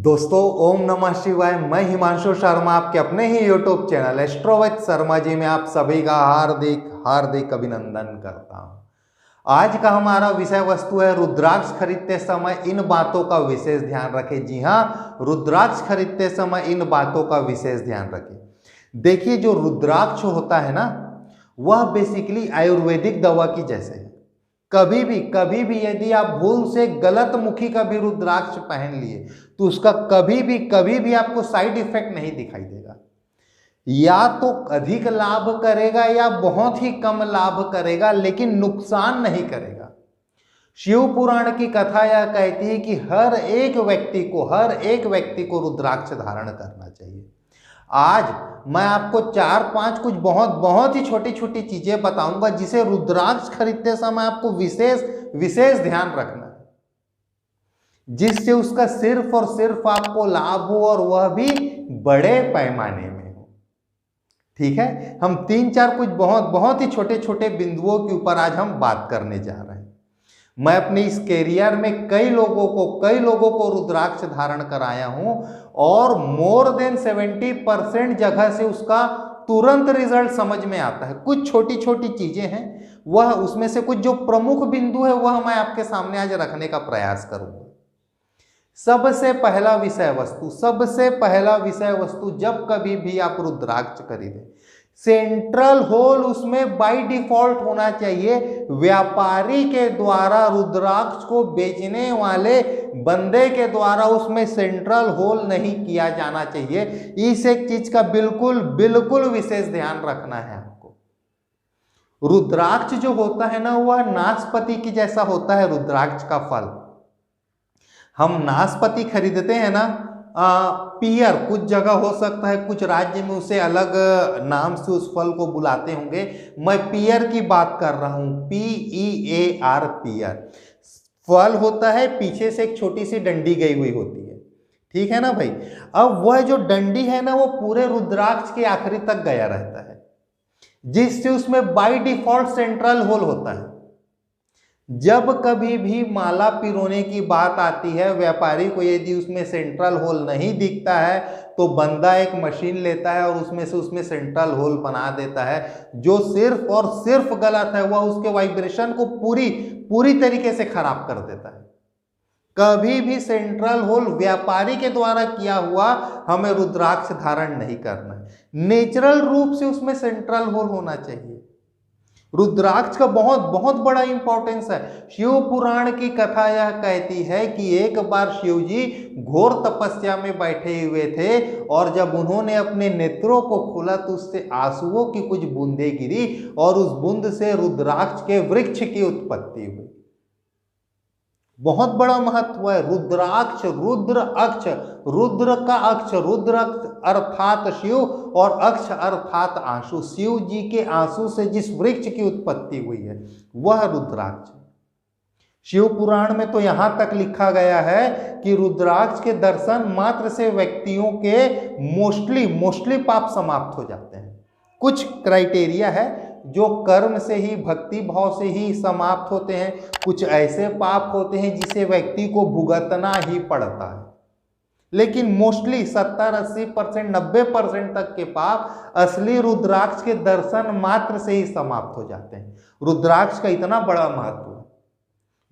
दोस्तों ओम नमः शिवाय। मैं हिमांशु शर्मा आपके अपने ही यूट्यूब चैनल एस्ट्रोविद शर्मा जी में आप सभी का हार्दिक हार्दिक अभिनंदन करता हूं। आज का हमारा विषय वस्तु है रुद्राक्ष खरीदते समय इन बातों का विशेष ध्यान रखें। जी हाँ, रुद्राक्ष खरीदते समय इन बातों का विशेष ध्यान रखें। देखिए, जो रुद्राक्ष होता है ना, वह बेसिकली आयुर्वेदिक दवा की जैसे है। कभी भी यदि आप भूल से गलत मुखी का भी रुद्राक्ष पहन लिए तो उसका कभी भी आपको साइड इफेक्ट नहीं दिखाई देगा। या तो अधिक लाभ करेगा या बहुत ही कम लाभ करेगा, लेकिन नुकसान नहीं करेगा। शिव पुराण की कथा यह कहती है कि हर एक व्यक्ति को रुद्राक्ष धारण करना चाहिए। आज मैं आपको 4-5 कुछ बहुत ही छोटी छोटी चीजें बताऊंगा जिसे रुद्राक्ष खरीदते समय आपको विशेष ध्यान रखना है, जिससे उसका सिर्फ और सिर्फ आपको लाभ हो और वह भी बड़े पैमाने में हो। ठीक है, हम 3-4 कुछ बहुत ही छोटे छोटे बिंदुओं के ऊपर आज हम बात करने जा रहे हैं। मैं अपने इस कैरियर में कई लोगों को रुद्राक्ष धारण कराया हूं और मोर देन 70% जगह से उसका तुरंत रिजल्ट समझ में आता है। कुछ छोटी छोटी चीजें हैं, वह उसमें से कुछ जो प्रमुख बिंदु है वह मैं आपके सामने आज रखने का प्रयास करूंगा। सबसे पहला विषय वस्तु, जब कभी भी आप रुद्राक्ष खरीदें, सेंट्रल होल उसमें बाय डिफॉल्ट होना चाहिए। व्यापारी के द्वारा, रुद्राक्ष को बेचने वाले बंदे के द्वारा उसमें सेंट्रल होल नहीं किया जाना चाहिए। इस एक चीज का बिल्कुल विशेष ध्यान रखना है आपको। रुद्राक्ष जो होता है ना, वह नाशपाती की जैसा होता है। रुद्राक्ष का फल, हम नाशपाती खरीदते हैं ना, पियर, कुछ जगह हो सकता है कुछ राज्य में उसे अलग नाम से उस फल को बुलाते होंगे। मैं पियर की बात कर रहा हूं, PEAR, पियर फल होता है। पीछे से एक छोटी सी डंडी गई हुई होती है, ठीक है ना भाई। अब वह जो डंडी है ना, वो पूरे रुद्राक्ष के आखिरी तक गया रहता है, जिससे उसमें बाय डिफॉल्ट सेंट्रल होल होता है। जब कभी भी माला पिरोने की बात आती है, व्यापारी को यदि उसमें सेंट्रल होल नहीं दिखता है तो बंदा एक मशीन लेता है और उसमें सेंट्रल होल बना देता है, जो सिर्फ और सिर्फ गलत है। वह उसके वाइब्रेशन को पूरी तरीके से खराब कर देता है। कभी भी सेंट्रल होल व्यापारी के द्वारा किया हुआ हमें रुद्राक्ष धारण नहीं करना है। नेचुरल रूप से उसमें सेंट्रल होल होना चाहिए। रुद्राक्ष का बहुत बड़ा इंपॉर्टेंस है। शिव पुराण की कथा यह कहती है कि एक बार शिव जी घोर तपस्या में बैठे हुए थे और जब उन्होंने अपने नेत्रों को खोला तो उससे आंसुओं की कुछ बूंदें गिरी और उस बूंद से रुद्राक्ष के वृक्ष की उत्पत्ति हुई। बहुत बड़ा महत्व है। रुद्राक्ष, रुद्र का अक्ष, रुद्र अर्थात शिव और अक्ष अर्थात आंसू। शिव जी के आंसू से जिस वृक्ष की उत्पत्ति हुई है वह रुद्राक्ष। शिव पुराण में तो यहां तक लिखा गया है कि रुद्राक्ष के दर्शन मात्र से व्यक्तियों के मोस्टली पाप समाप्त हो जाते हैं। कुछ क्राइटेरिया है जो कर्म से ही, भक्ति भाव से ही समाप्त होते हैं। कुछ ऐसे पाप होते हैं जिसे व्यक्ति को भुगतना ही पड़ता है, लेकिन मोस्टली 70-80%, 90% तक के पाप असली रुद्राक्ष के दर्शन मात्र से ही समाप्त हो जाते हैं। रुद्राक्ष का इतना बड़ा महत्व है,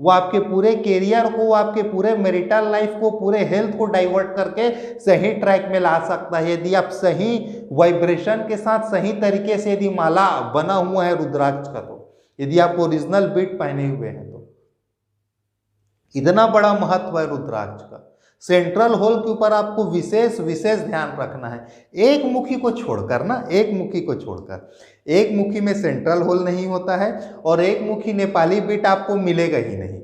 वो आपके पूरे कैरियर को, आपके पूरे मैरिटल लाइफ को, पूरे हेल्थ को डाइवर्ट करके सही ट्रैक में ला सकता है। यदि आप सही वाइब्रेशन के साथ सही तरीके से यदि माला बना हुआ है रुद्राक्ष का, तो यदि आप ओरिजिनल बीट पहने हुए हैं तो इतना बड़ा महत्व है रुद्राक्ष का। सेंट्रल होल के ऊपर आपको विशेष ध्यान रखना है। एक मुखी को छोड़कर, एक मुखी में सेंट्रल होल नहीं होता है और एक मुखी नेपाली बीट आपको मिलेगा ही नहीं।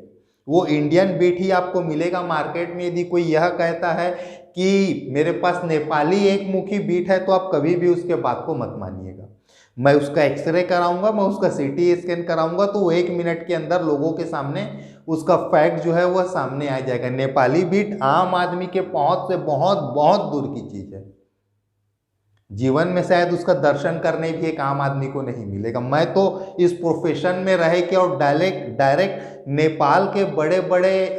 वो इंडियन बीट ही आपको मिलेगा मार्केट में। यदि कोई यह कहता है कि मेरे पास नेपाली एक मुखी बीट है तो आप कभी भी उसके बात को मत मानिएगा। मैं उसका एक्सरे कराऊंगा, मैं उसका CT स्कैन कराऊंगा, तो वो 1 मिनट के अंदर लोगों के सामने उसका फैक्ट जो है वह सामने आ जाएगा। नेपाली बीट आम आदमी के पहुंच से बहुत दूर की चीज है। जीवन में शायद उसका दर्शन करने भी एक आम आदमी को नहीं मिलेगा। मैं तो इस प्रोफेशन में रह के और डायरेक्ट नेपाल के बड़े बड़े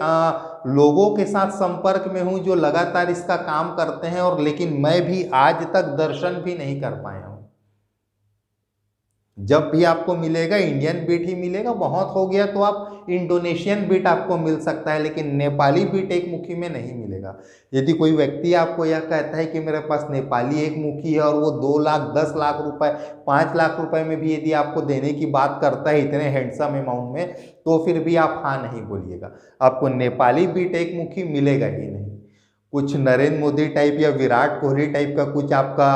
लोगों के साथ संपर्क में हूँ जो लगातार इसका काम करते हैं, और लेकिन मैं भी आज तक दर्शन भी नहीं कर पाया हूँ। जब भी आपको मिलेगा इंडियन बीट ही मिलेगा, बहुत हो गया तो आप इंडोनेशियन बीट आपको मिल सकता है, लेकिन नेपाली बीट एक मुखी में नहीं मिलेगा। यदि कोई व्यक्ति आपको यह कहता है कि मेरे पास नेपाली एक मुखी है और वो 2 लाख 10 लाख रुपए 5 लाख रुपए में भी यदि आपको देने की बात करता है इतने हैंडसम अमाउंट में, तो फिर भी आप हाँ नहीं बोलिएगा, आपको नेपाली बीट एक मुखी मिलेगा ही नहीं। कुछ नरेंद्र मोदी टाइप या विराट कोहली टाइप का कुछ आपका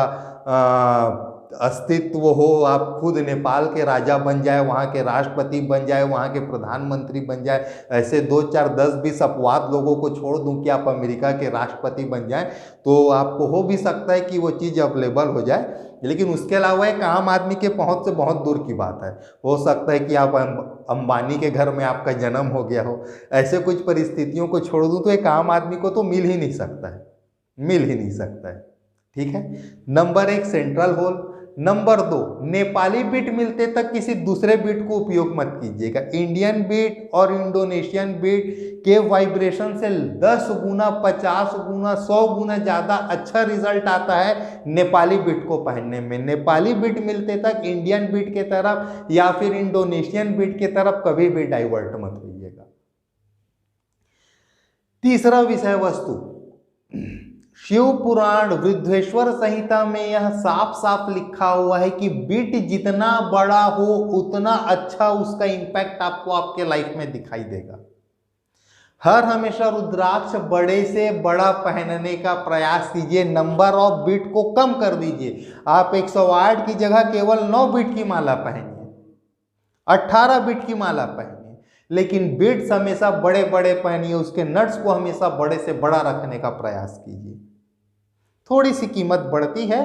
अस्तित्व हो, आप खुद नेपाल के राजा बन जाए, वहाँ के राष्ट्रपति बन जाए, वहाँ के प्रधानमंत्री बन जाए, ऐसे 2 4 10 20 अपवाद लोगों को छोड़ दूं कि आप अमेरिका के राष्ट्रपति बन जाएं, तो आपको हो भी सकता है कि वो चीज़ अवेलेबल हो जाए, लेकिन उसके अलावा एक आम आदमी के पहुंच से बहुत दूर की बात है। हो सकता है कि आप अंबानी के घर में आपका जन्म हो गया हो, ऐसे कुछ परिस्थितियों को छोड़ दूं तो एक आम आदमी को तो मिल ही नहीं सकता है, मिल ही नहीं सकता है। ठीक है, number 1 central hole. Number 2, Nepali beat मिलते तक किसी दूसरे बीट को उपयोग मत कीजिएगा। इंडियन बीट और इंडोनेशियन बीट के वाइब्रेशन से 10 गुना 50 गुना 100 गुना ज़्यादा अच्छा रिजल्ट आता है नेपाली बीट को पहनने में। नेपाली बीट मिलते तक इंडियन बीट के तरफ या फिर इंडोनेशियन बीट के तरफ कभी भी डाइवर्ट मत होइएगा। तीसरा विषय वस्तु, शिव पुराण वृद्धेश्वर संहिता में यह साफ साफ लिखा हुआ है कि बीट जितना बड़ा हो उतना अच्छा उसका इंपैक्ट आपको आपके लाइफ में दिखाई देगा। हर हमेशा रुद्राक्ष बड़े से बड़ा पहनने का प्रयास कीजिए, नंबर ऑफ बीट को कम कर दीजिए। आप 108 की जगह केवल 9 बीट की माला पहनिए, 18 बीट की माला पहनिए, लेकिन बीट्स हमेशा बड़े बड़े पहनिए, उसके नट्स को हमेशा बड़े से बड़ा रखने का प्रयास कीजिए। थोड़ी सी कीमत बढ़ती है,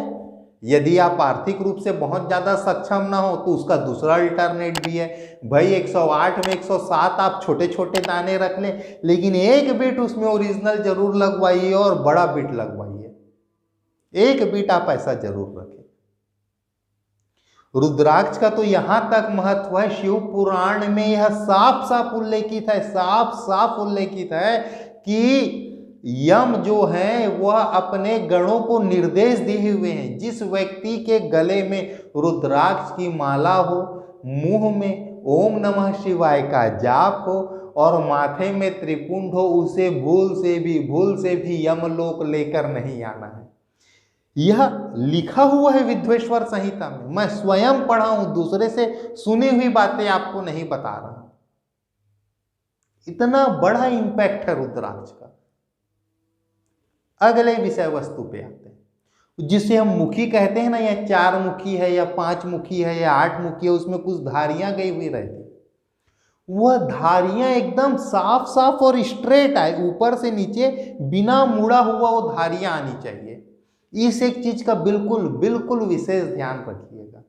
यदि आप आर्थिक रूप से बहुत ज़्यादा सक्षम ना हो तो उसका दूसरा अल्टरनेट भी है। भाई 108 में 107 आप छोटे छोटे दाने रख लें, लेकिन एक बीट उसमें ओरिजिनल जरूर लगवाइए और बड़ा बीट लगवाइए, एक बीट आप ऐसा जरूर रखें। रुद्राक्ष का तो यहां तक महत्व है, शिव पुराण में यह साफ साफ उल्लेखित है, साफ साफ उल्लेखित है कि यम जो है वह अपने गणों को निर्देश दिए हुए हैं, जिस व्यक्ति के गले में रुद्राक्ष की माला हो, मुंह में ओम नमः शिवाय का जाप हो और माथे में त्रिपुंड हो, उसे भूल से भी यमलोक लेकर नहीं आना है। यह लिखा हुआ है विद्धेश्वर संहिता में, मैं स्वयं पढ़ा हूं, दूसरे से सुनी हुई बातें आपको नहीं बता रहा। इतना बड़ा इंपैक्ट है रुद्राक्ष का। अगले विषय वस्तु पे आते हैं, जिसे हम मुखी कहते हैं ना, या 4 मुखी है या 5 मुखी है या 8 मुखी है, उसमें कुछ धारियां गई हुई रहती, वह धारियां एकदम साफ साफ और स्ट्रेट आए, ऊपर से नीचे बिना मुड़ा हुआ वो धारियां आनी चाहिए। इस एक चीज का बिल्कुल बिल्कुल विशेष ध्यान रखिएगा।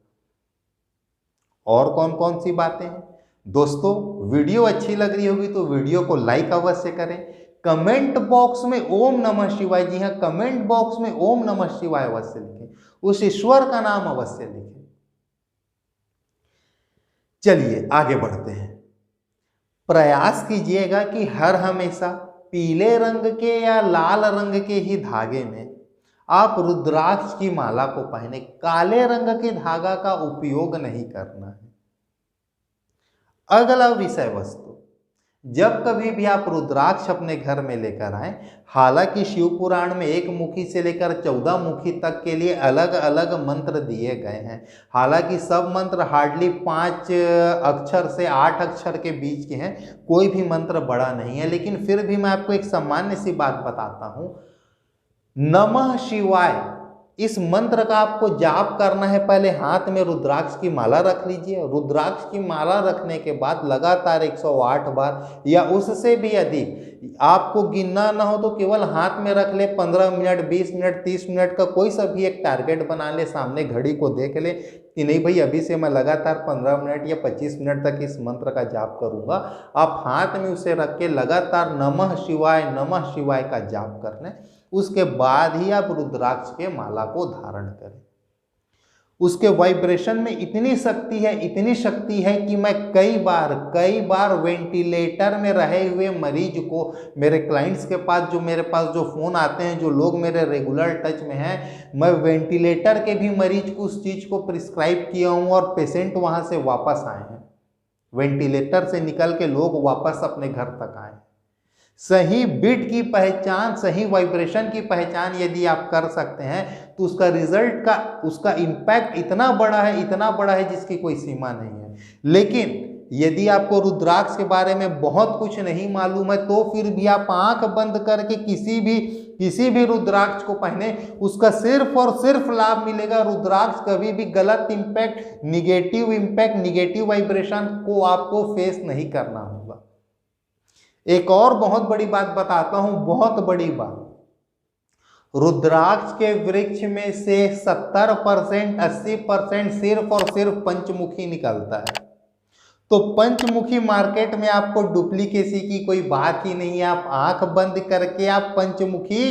और कौन कौन सी बातें हैं दोस्तों, वीडियो अच्छी लग रही होगी तो वीडियो को लाइक अवश्य करें, कमेंट बॉक्स में ओम नमः शिवाय, जी हाँ कमेंट बॉक्स में ओम नमः शिवाय अवश्य लिखें, उस ईश्वर का नाम अवश्य लिखें। चलिए आगे बढ़ते हैं। प्रयास कीजिएगा कि हर हमेशा पीले रंग के या लाल रंग के ही धागे में आप रुद्राक्ष की माला को पहने, काले रंग के धागा का उपयोग नहीं करना है। अगला विषय वस्तु, जब कभी भी आप रुद्राक्ष अपने घर में लेकर आए, हालांकि शिव पुराण में 1 मुखी से लेकर 14 मुखी तक के लिए अलग अलग मंत्र दिए गए हैं, हालांकि सब मंत्र हार्डली 5 अक्षर से 8 अक्षर के बीच के हैं, कोई भी मंत्र बड़ा नहीं है, लेकिन फिर भी मैं आपको एक सामान्य सी बात बताता हूं। नमः शिवाय इस मंत्र का आपको जाप करना है, पहले हाथ में रुद्राक्ष की माला रख लीजिए, रुद्राक्ष की माला रखने के बाद लगातार 108 बार या उससे भी अधिक, आपको गिनना ना हो तो केवल हाथ में रख ले, 15 मिनट 20 मिनट 30 मिनट का कोई सा भी एक टारगेट बना ले, सामने घड़ी को देख ले कि नहीं भाई अभी से मैं लगातार 15 मिनट या 25 मिनट तक इस मंत्र का जाप करूंगा। आप हाथ में उसे रख के लगातार नमः शिवाय का जाप कर लें, उसके बाद ही आप रुद्राक्ष के माला को धारण करें। उसके वाइब्रेशन में इतनी शक्ति है कि मैं कई बार वेंटिलेटर में रहे हुए मरीज को, मेरे क्लाइंट्स के पास जो फ़ोन आते हैं, जो लोग मेरे रेगुलर टच में हैं, मैं वेंटिलेटर के भी मरीज को उस चीज़ को प्रिस्क्राइब किया हूँ और पेशेंट वहाँ से वापस आए हैं। वेंटिलेटर से निकल के लोग वापस अपने घर तक आए। सही बीट की पहचान, सही वाइब्रेशन की पहचान यदि आप कर सकते हैं तो उसका रिजल्ट का, उसका इम्पैक्ट इतना बड़ा है जिसकी कोई सीमा नहीं है। लेकिन यदि आपको रुद्राक्ष के बारे में बहुत कुछ नहीं मालूम है तो फिर भी आप आंख बंद करके किसी भी रुद्राक्ष को पहने, उसका सिर्फ और सिर्फ लाभ मिलेगा। रुद्राक्ष कभी भी गलत इम्पैक्ट, निगेटिव वाइब्रेशन को आपको फेस नहीं करना होगा। एक और बहुत बड़ी बात बताता हूं, बहुत बड़ी बात, रुद्राक्ष के वृक्ष में से 70% 80% सिर्फ और सिर्फ पंचमुखी निकलता है। तो पंचमुखी मार्केट में आपको डुप्लीकेसी की कोई बात ही नहीं है। आप आंख बंद करके आप पंचमुखी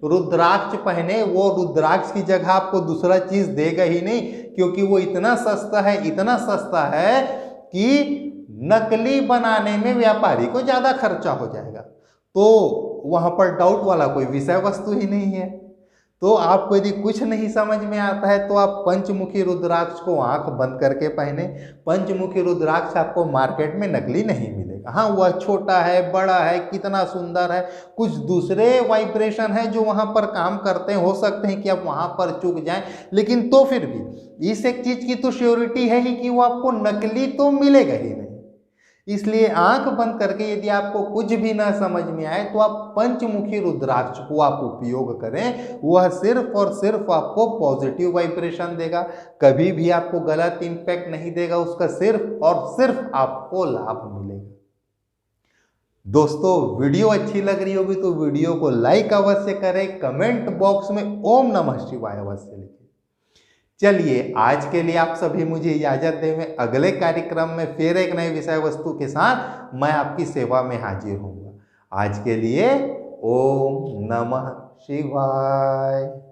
रुद्राक्ष पहने, वो रुद्राक्ष की जगह आपको दूसरा चीज देगा ही नहीं, क्योंकि वो इतना सस्ता है कि नकली बनाने में व्यापारी को ज्यादा खर्चा हो जाएगा। तो वहां पर डाउट वाला कोई विषय वस्तु ही नहीं है। तो आपको यदि कुछ नहीं समझ में आता है तो आप पंचमुखी रुद्राक्ष को आंख बंद करके पहने। पंचमुखी रुद्राक्ष आपको मार्केट में नकली नहीं मिलेगा। हाँ, वह छोटा है, बड़ा है, कितना सुंदर है, कुछ दूसरे वाइब्रेशन है जो वहां पर काम करते हैं, हो सकते हैं कि आप वहां पर चूक जाएं, लेकिन तो फिर भी इस एक चीज की तो श्योरिटी है ही कि वो आपको नकली तो मिलेगा ही नहीं। इसलिए आंख बंद करके यदि आपको कुछ भी ना समझ में आए तो आप पंचमुखी रुद्राक्ष को आप उपयोग करें। वह सिर्फ और सिर्फ आपको पॉजिटिव वाइब्रेशन देगा, कभी भी आपको गलत इंपैक्ट नहीं देगा, उसका सिर्फ और सिर्फ आपको लाभ मिलेगा। दोस्तों, वीडियो अच्छी लग रही होगी तो वीडियो को लाइक अवश्य करें, कमेंट बॉक्स में ओम नमः शिवाय अवश्य लिखें। चलिए, आज के लिए आप सभी मुझे इजाजत दें। अगले कार्यक्रम में फिर एक नए विषय वस्तु के साथ मैं आपकी सेवा में हाजिर होऊंगा। आज के लिए ओम नमः शिवाय।